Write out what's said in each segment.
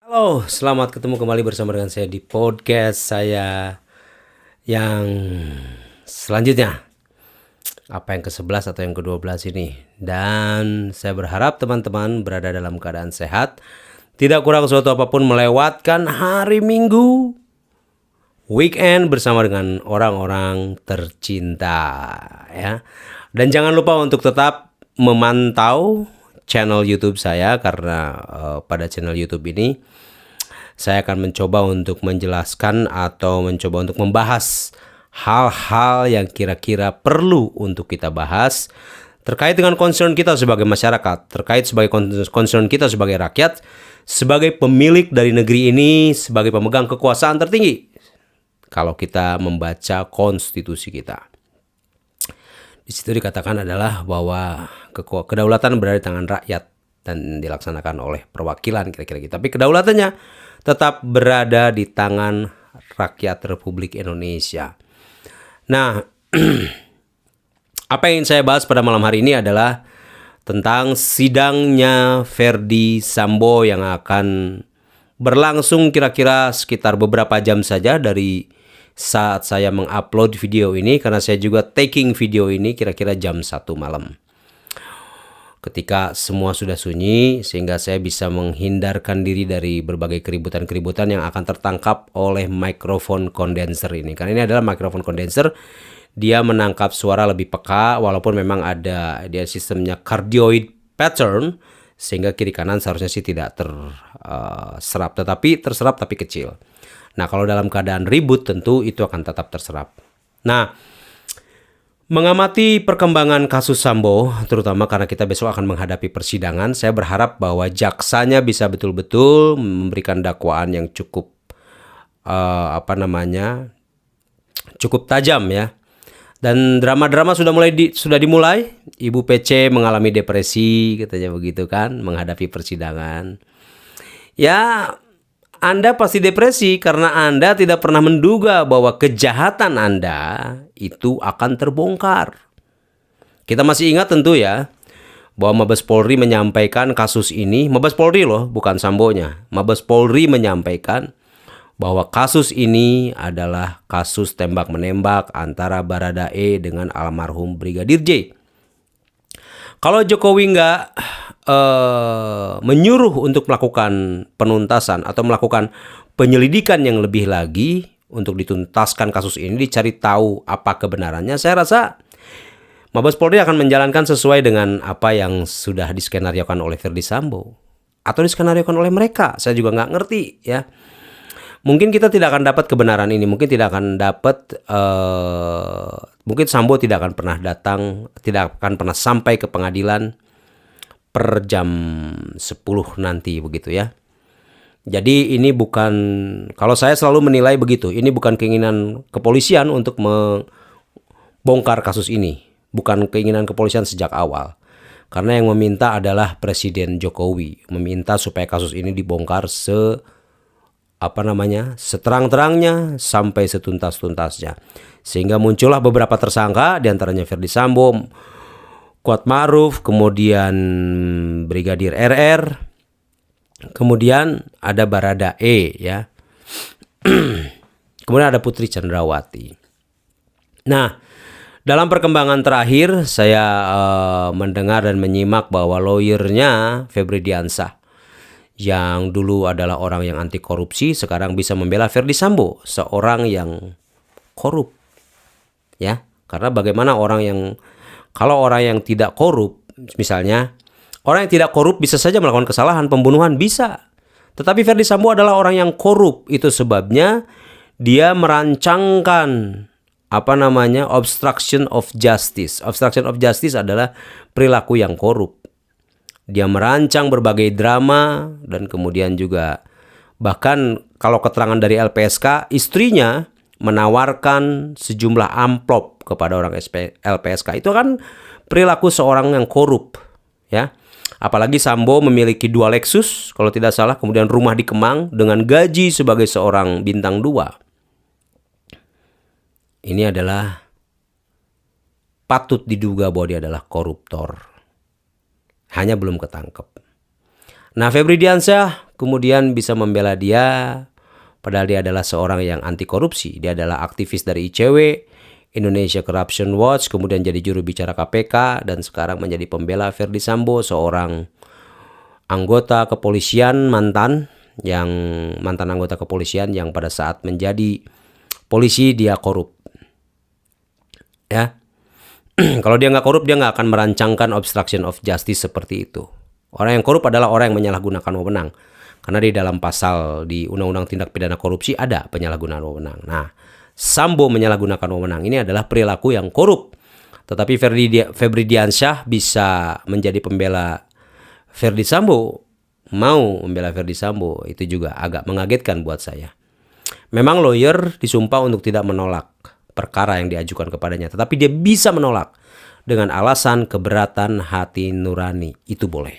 Halo, selamat ketemu kembali bersama dengan saya di podcast saya yang selanjutnya. Apa yang ke-11 atau yang ke-12 ini. Dan saya berharap teman-teman berada dalam keadaan sehat. Tidak kurang suatu apapun melewatkan hari Minggu, weekend bersama dengan orang-orang tercinta ya. Dan jangan lupa untuk tetap memantau channel YouTube saya karena pada channel YouTube ini saya akan mencoba untuk menjelaskan atau mencoba untuk membahas hal-hal yang kira-kira perlu untuk kita bahas terkait dengan concern kita sebagai masyarakat, terkait sebagai concern kita sebagai rakyat, sebagai pemilik dari negeri ini, sebagai pemegang kekuasaan tertinggi. Kalau kita membaca konstitusi kita. Di situ dikatakan adalah bahwa kedaulatan berada di tangan rakyat dan dilaksanakan oleh perwakilan kira-kira gitu. Tapi kedaulatannya tetap berada di tangan rakyat Republik Indonesia. Nah, apa yang ingin saya bahas pada malam hari ini adalah tentang sidangnya Ferdy Sambo yang akan berlangsung kira-kira sekitar beberapa jam saja dari saat saya mengupload video ini, karena saya juga taking video ini kira-kira jam 1 malam. Ketika semua sudah sunyi sehingga saya bisa menghindarkan diri dari berbagai keributan-keributan yang akan tertangkap oleh mikrofon kondenser ini. Karena ini adalah mikrofon kondenser, dia menangkap suara lebih peka walaupun memang ada dia sistemnya cardioid pattern sehingga kiri kanan seharusnya sih tidak terserap, tetapi terserap tapi kecil. Nah, kalau dalam keadaan ribut tentu itu akan tetap terserap. Nah, mengamati perkembangan kasus Sambo, terutama karena kita besok akan menghadapi persidangan, saya berharap bahwa jaksanya bisa betul-betul memberikan dakwaan yang cukup cukup tajam ya. Dan drama-drama sudah dimulai. Ibu PC mengalami depresi, katanya begitu kan, menghadapi persidangan. Ya, Anda pasti depresi karena Anda tidak pernah menduga bahwa kejahatan Anda itu akan terbongkar. Kita masih ingat tentu ya bahwa Mabes Polri menyampaikan kasus ini, Mabes Polri loh, bukan Sambonya. Mabes Polri menyampaikan bahwa kasus ini adalah kasus tembak-menembak antara Baradae dengan almarhum Brigadir J. Kalau Jokowi nggak menyuruh untuk melakukan penuntasan atau melakukan penyelidikan yang lebih lagi untuk dituntaskan kasus ini, dicari tahu apa kebenarannya, saya rasa Mabes Polri akan menjalankan sesuai dengan apa yang sudah diskenariokan oleh Ferdy Sambo atau diskenariokan oleh mereka. Saya juga nggak ngerti ya. Mungkin kita tidak akan dapat kebenaran ini, mungkin tidak akan dapat, mungkin Sambo tidak akan pernah datang, tidak akan pernah sampai ke pengadilan per jam 10 nanti begitu ya. Jadi ini bukan, kalau saya selalu menilai begitu, ini bukan keinginan kepolisian untuk membongkar kasus ini, bukan keinginan kepolisian sejak awal. Karena yang meminta adalah Presiden Jokowi, meminta supaya kasus ini dibongkar seterang-terangnya sampai setuntas-tuntasnya. Sehingga muncullah beberapa tersangka, diantaranya Ferdy Sambo, Kuat Ma'ruf, kemudian Brigadir RR, kemudian ada Baradae ya. Kemudian ada Putri Chandrawati. Nah, dalam perkembangan terakhir saya mendengar dan menyimak bahwa lawyernya Febri Diansah yang dulu adalah orang yang anti korupsi sekarang bisa membela Ferdy Sambo, seorang yang korup. Ya, karena bagaimana kalau orang yang tidak korup, misalnya orang yang tidak korup bisa saja melakukan kesalahan, pembunuhan bisa. Tetapi Ferdy Sambo adalah orang yang korup, itu sebabnya dia merancangkan obstruction of justice. Obstruction of justice adalah perilaku yang korup. Dia merancang berbagai drama dan kemudian juga bahkan kalau keterangan dari LPSK, istrinya menawarkan sejumlah amplop kepada orang LPSK. Itu kan perilaku seorang yang korup ya. Apalagi Sambo memiliki 2 Lexus kalau tidak salah, kemudian rumah di Kemang dengan gaji sebagai seorang bintang 2. Ini adalah patut diduga bahwa dia adalah koruptor. Hanya belum ketangkep. Nah, Febri Diansah kemudian bisa membela dia, padahal dia adalah seorang yang anti korupsi. Dia adalah aktivis dari ICW, Indonesia Corruption Watch, kemudian jadi juru bicara KPK, dan sekarang menjadi pembela Verdi Sambo, seorang anggota kepolisian mantan anggota kepolisian yang pada saat menjadi polisi dia korup. Ya, kalau dia nggak korup, dia nggak akan merancangkan obstruction of justice seperti itu. Orang yang korup adalah orang yang menyalahgunakan wewenang. Karena di dalam pasal di Undang-Undang Tindak Pidana Korupsi ada penyalahgunaan wewenang. Nah, Sambo menyalahgunakan wewenang ini adalah perilaku yang korup. Tetapi Febri Diansyah bisa menjadi pembela Verdi Sambo, mau membela Verdi Sambo, itu juga agak mengagetkan buat saya. Memang lawyer disumpah untuk tidak menolak perkara yang diajukan kepadanya, tetapi dia bisa menolak dengan alasan keberatan hati nurani. Itu boleh.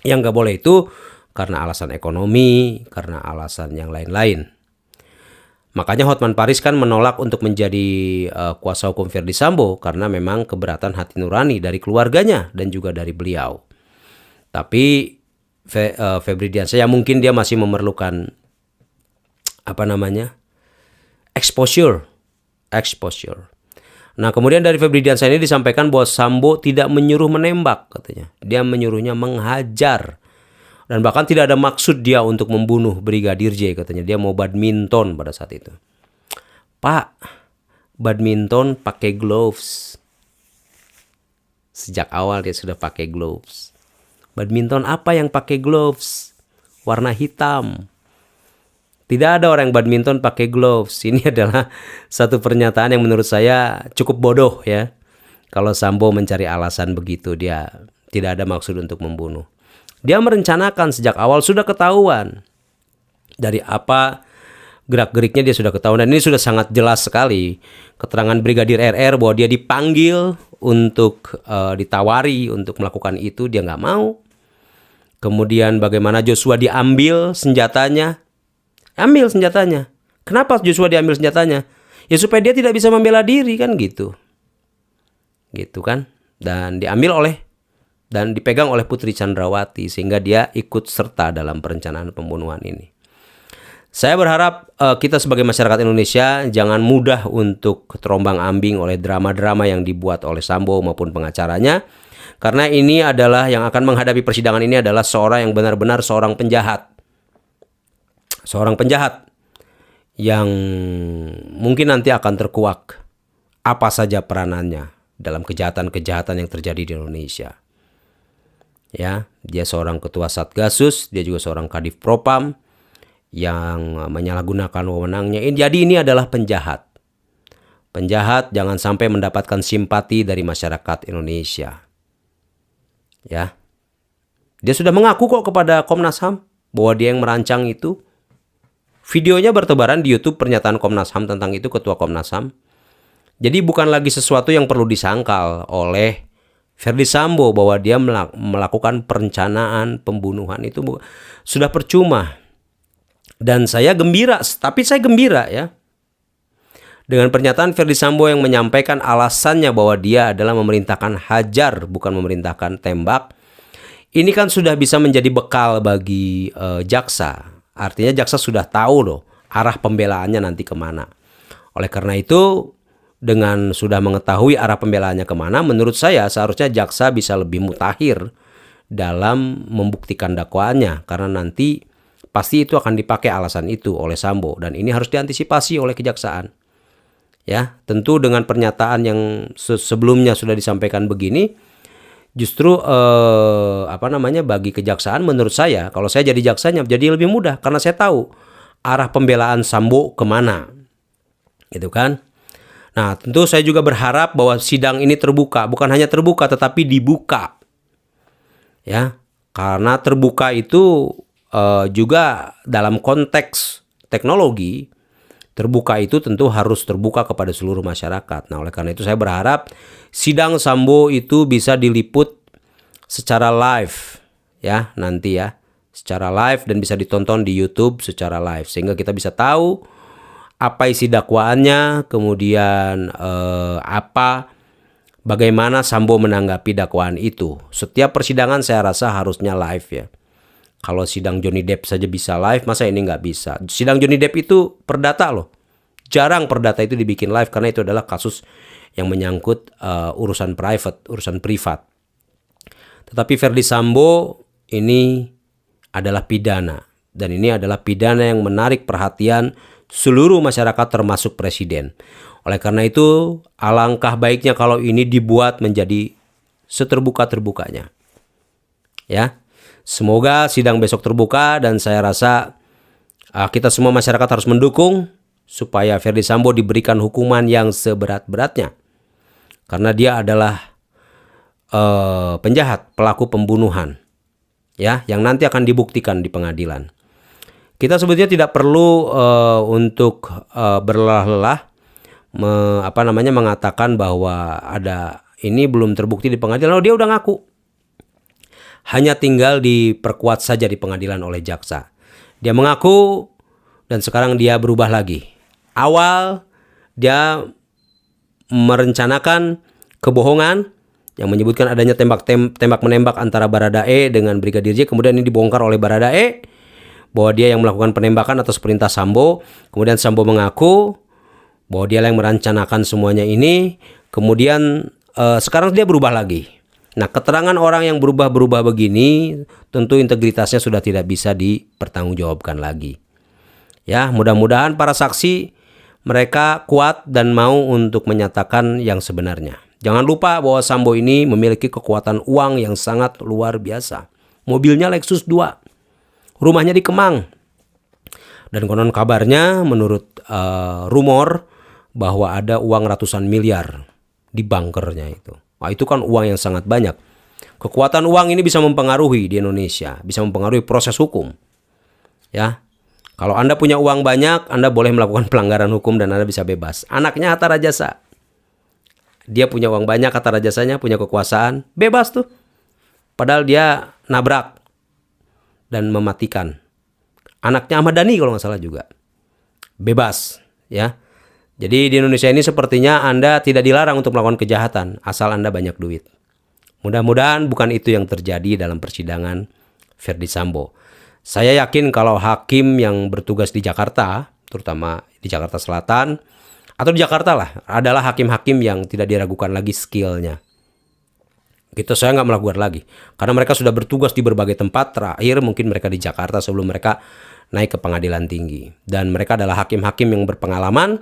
Yang nggak boleh itu karena alasan ekonomi, karena alasan yang lain-lain. Makanya Hotman Paris kan menolak untuk menjadi kuasa hukum Verdi Sambo karena memang keberatan hati nurani dari keluarganya dan juga dari beliau. Tapi Febri Diansyah ya mungkin dia masih memerlukan exposure. Nah, kemudian dari Febri Diansyah ini disampaikan bahwa Sambo tidak menyuruh menembak, katanya. Dia menyuruhnya menghajar. Dan bahkan tidak ada maksud dia untuk membunuh Brigadir J, katanya. Dia mau badminton pada saat itu. Pak, badminton pakai gloves. Sejak awal dia sudah pakai gloves. Badminton apa yang pakai gloves? Warna hitam. Tidak ada orang yang badminton pakai gloves. Ini adalah satu pernyataan yang menurut saya cukup bodoh ya. Kalau Sambo mencari alasan begitu, dia tidak ada maksud untuk membunuh. Dia merencanakan sejak awal, sudah ketahuan. Dari apa gerak-geriknya dia sudah ketahuan. Dan ini sudah sangat jelas sekali. Keterangan Brigadir RR bahwa dia dipanggil untuk ditawari untuk melakukan itu, dia nggak mau. Kemudian bagaimana Joshua diambil senjatanya. Ambil senjatanya. Kenapa Joshua diambil senjatanya? Ya supaya dia tidak bisa membela diri kan gitu. Gitu kan. Dan dipegang oleh Putri Chandrawati sehingga dia ikut serta dalam perencanaan pembunuhan ini. Saya berharap kita sebagai masyarakat Indonesia jangan mudah untuk terombang-ambing oleh drama-drama yang dibuat oleh Sambo maupun pengacaranya. Karena ini adalah yang akan menghadapi persidangan ini adalah seorang yang benar-benar seorang penjahat. Seorang penjahat yang mungkin nanti akan terkuak apa saja peranannya dalam kejahatan-kejahatan yang terjadi di Indonesia. Ya, dia seorang ketua Satgasus, dia juga seorang Kadif Propam yang menyalahgunakan wewenangnya. Jadi ini adalah penjahat. Penjahat jangan sampai mendapatkan simpati dari masyarakat Indonesia. Ya. Dia sudah mengaku kok kepada Komnas HAM bahwa dia yang merancang itu. Videonya bertebaran di YouTube pernyataan Komnas HAM tentang itu, ketua Komnas HAM. Jadi bukan lagi sesuatu yang perlu disangkal oleh Verdi Sambo bahwa dia melakukan perencanaan pembunuhan itu sudah percuma. Dan saya gembira, tapi saya gembira ya. Dengan pernyataan Verdi Sambo yang menyampaikan alasannya bahwa dia adalah memerintahkan hajar, bukan memerintahkan tembak. Ini kan sudah bisa menjadi bekal bagi jaksa. Artinya jaksa sudah tahu loh arah pembelaannya nanti kemana. Oleh karena itu, dengan sudah mengetahui arah pembelaannya kemana, menurut saya seharusnya jaksa bisa lebih mutakhir dalam membuktikan dakwaannya. Karena nanti pasti itu akan dipakai alasan itu oleh Sambo. Dan ini harus diantisipasi oleh kejaksaan. Ya, tentu dengan pernyataan yang sebelumnya sudah disampaikan begini, justru bagi kejaksaan menurut saya, kalau saya jadi jaksanya jadi lebih mudah karena saya tahu arah pembelaan Sambo kemana, gitu kan? Nah, tentu saya juga berharap bahwa sidang ini terbuka, bukan hanya terbuka tetapi dibuka, ya, karena terbuka itu juga dalam konteks teknologi. Terbuka itu tentu harus terbuka kepada seluruh masyarakat. Nah, oleh karena itu saya berharap sidang Sambo itu bisa diliput secara live ya nanti ya. Secara live dan bisa ditonton di YouTube secara live sehingga kita bisa tahu apa isi dakwaannya, kemudian bagaimana Sambo menanggapi dakwaan itu. Setiap persidangan saya rasa harusnya live ya. Kalau sidang Johnny Depp saja bisa live, masa ini nggak bisa? Sidang Johnny Depp itu perdata loh. Jarang perdata itu dibikin live karena itu adalah kasus yang menyangkut urusan private, urusan privat. Tetapi Verdi Sambo ini adalah pidana. Dan ini adalah pidana yang menarik perhatian seluruh masyarakat termasuk presiden. Oleh karena itu, alangkah baiknya kalau ini dibuat menjadi seterbuka-terbukanya. Ya, semoga sidang besok terbuka dan saya rasa kita semua masyarakat harus mendukung supaya Verdi Sambo diberikan hukuman yang seberat-beratnya. Karena dia adalah penjahat, pelaku pembunuhan. Ya, yang nanti akan dibuktikan di pengadilan. Kita sebetulnya tidak perlu untuk berlelah-lelah mengatakan bahwa ada ini belum terbukti di pengadilan. Lalu dia udah ngaku. Hanya tinggal diperkuat saja di pengadilan oleh jaksa. Dia mengaku dan sekarang dia berubah lagi. Awal dia merencanakan kebohongan yang menyebutkan adanya tembak-menembak antara Baradae dengan Brigadir J. Kemudian ini dibongkar oleh Baradae bahwa dia yang melakukan penembakan atas perintah Sambo. Kemudian Sambo mengaku bahwa dia yang merencanakan semuanya ini. Kemudian sekarang dia berubah lagi. Nah, keterangan orang yang berubah-berubah begini tentu integritasnya sudah tidak bisa dipertanggungjawabkan lagi. Ya, mudah-mudahan para saksi mereka kuat dan mau untuk menyatakan yang sebenarnya. Jangan lupa bahwa Sambo ini memiliki kekuatan uang yang sangat luar biasa. Mobilnya Lexus 2. Rumahnya di Kemang. Dan konon kabarnya menurut rumor bahwa ada uang ratusan miliar di bunkernya itu. Wah, itu kan uang yang sangat banyak. Kekuatan uang ini bisa mempengaruhi di Indonesia, bisa mempengaruhi proses hukum. Ya. Kalau Anda punya uang banyak, Anda boleh melakukan pelanggaran hukum dan Anda bisa bebas. Anaknya Hatta Rajasa. Dia punya uang banyak, Hatta Rajasanya punya kekuasaan, bebas tuh. Padahal dia nabrak dan mematikan. Anaknya Ahmad Dhani kalau nggak salah juga. Bebas, ya. Jadi di Indonesia ini sepertinya Anda tidak dilarang untuk melakukan kejahatan asal Anda banyak duit. Mudah-mudahan bukan itu yang terjadi dalam persidangan Verdi Sambo. Saya yakin kalau hakim yang bertugas di Jakarta, terutama di Jakarta Selatan, atau di Jakarta lah, adalah hakim-hakim yang tidak diragukan lagi skillnya. Gitu saya nggak melakukan lagi. Karena mereka sudah bertugas di berbagai tempat, terakhir mungkin mereka di Jakarta sebelum mereka naik ke pengadilan tinggi. Dan mereka adalah hakim-hakim yang berpengalaman.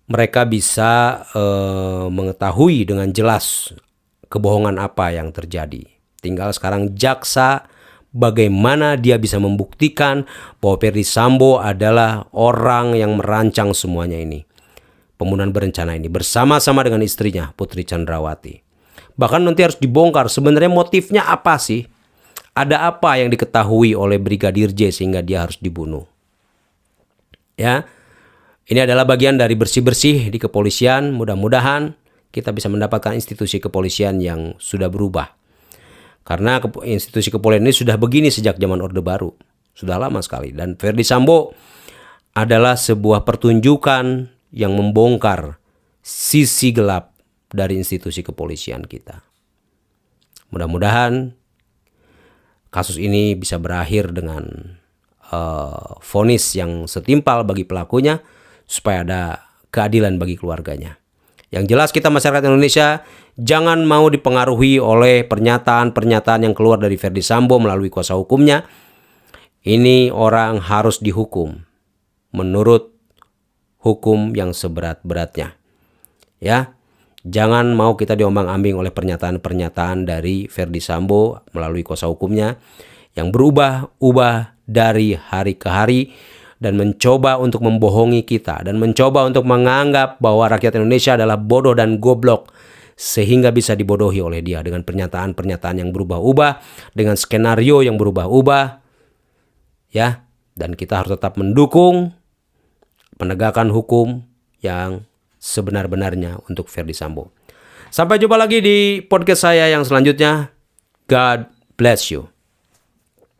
Mereka bisa mengetahui dengan jelas kebohongan apa yang terjadi. Tinggal sekarang jaksa bagaimana dia bisa membuktikan bahwa Verdi Sambo adalah orang yang merancang semuanya ini. Pembunuhan berencana ini bersama-sama dengan istrinya Putri Chandrawati. Bahkan nanti harus dibongkar sebenarnya motifnya apa sih? Ada apa yang diketahui oleh Brigadir J sehingga dia harus dibunuh? Ya. Ini adalah bagian dari bersih-bersih di kepolisian. Mudah-mudahan kita bisa mendapatkan institusi kepolisian yang sudah berubah. Karena institusi kepolisian ini sudah begini sejak zaman Orde Baru. Sudah lama sekali. Dan Verdi Sambo adalah sebuah pertunjukan yang membongkar sisi gelap dari institusi kepolisian kita. Mudah-mudahan kasus ini bisa berakhir dengan vonis yang setimpal bagi pelakunya, supaya ada keadilan bagi keluarganya. Yang jelas kita masyarakat Indonesia jangan mau dipengaruhi oleh pernyataan-pernyataan yang keluar dari Verdi Sambo melalui kuasa hukumnya. Ini orang harus dihukum menurut hukum yang seberat-beratnya. Ya, jangan mau kita diombang-ambing oleh pernyataan-pernyataan dari Verdi Sambo melalui kuasa hukumnya yang berubah-ubah dari hari ke hari dan mencoba untuk membohongi kita dan mencoba untuk menganggap bahwa rakyat Indonesia adalah bodoh dan goblok sehingga bisa dibodohi oleh dia dengan pernyataan-pernyataan yang berubah-ubah, dengan skenario yang berubah-ubah. Ya, dan kita harus tetap mendukung penegakan hukum yang sebenar-benarnya untuk Verdi Sambo. Sampai jumpa lagi di podcast saya yang selanjutnya. God bless you.